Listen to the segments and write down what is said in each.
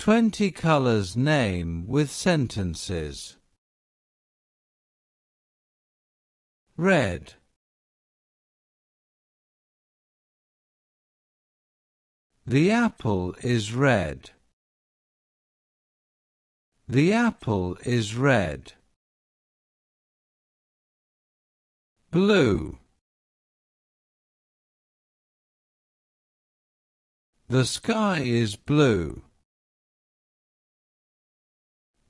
20 colors name with sentences. Red. The apple is red. The apple is red. Blue. The sky is blue.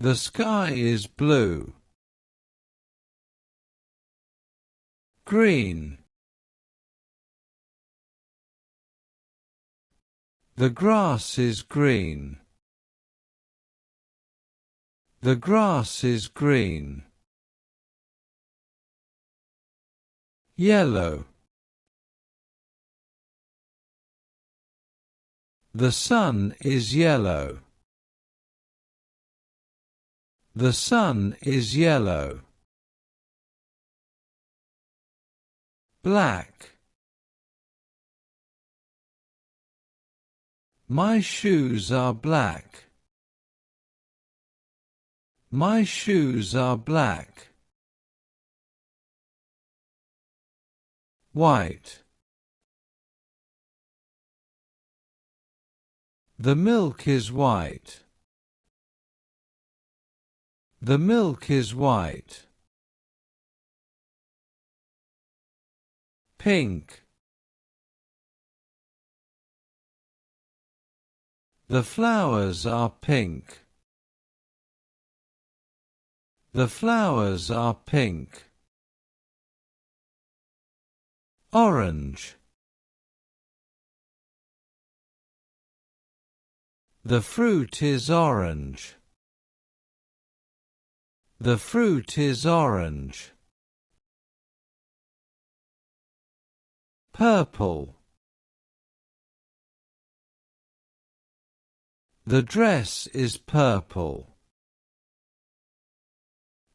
The sky is blue. Green. The grass is green. The grass is green. Yellow. The sun is yellow. The sun is yellow. Black. My shoes are black. My shoes are black. White. The milk is white. The milk is white. Pink. The flowers are pink. The flowers are pink. Orange. The fruit is orange. The fruit is orange. Purple. The dress is purple.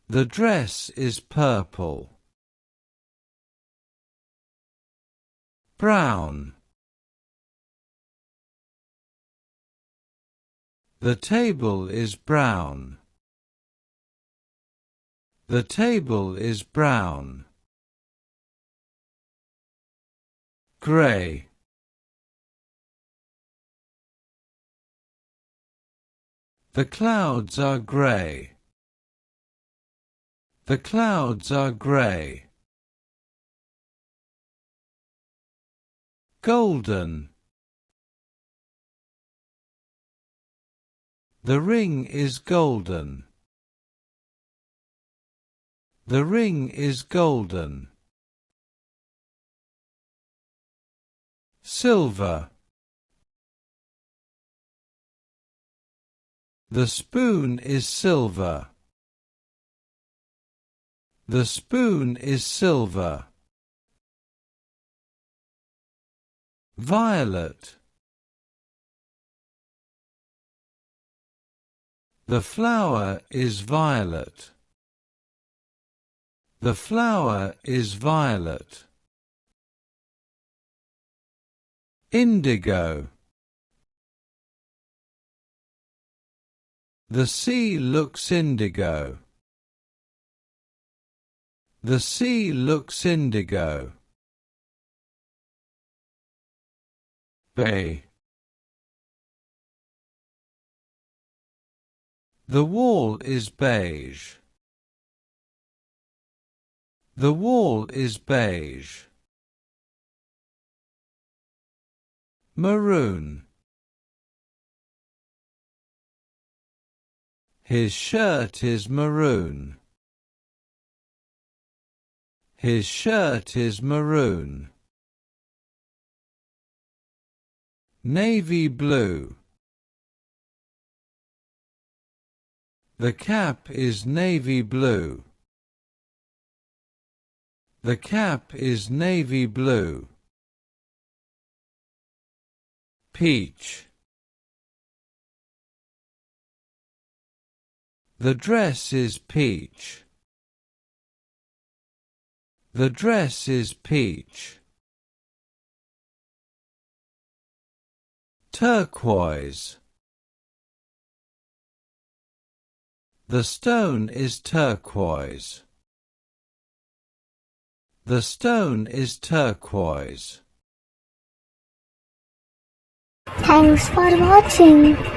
The dress is purple. Brown. The table is brown. The table is brown. Grey. The clouds are grey. The clouds are grey. Golden. The ring is golden. The ring is golden. Silver. The spoon is silver. The spoon is silver. Violet. The flower is violet. The flower is violet. Indigo. The sea looks indigo. The sea looks indigo. Bay. The wall is beige. The wall is beige. Maroon. His shirt is maroon. His shirt is maroon. Navy blue. The cap is navy blue. The cap is navy blue. Peach. The dress is peach. The dress is peach. Turquoise. The stone is turquoise. The stone is turquoise. Thanks for watching.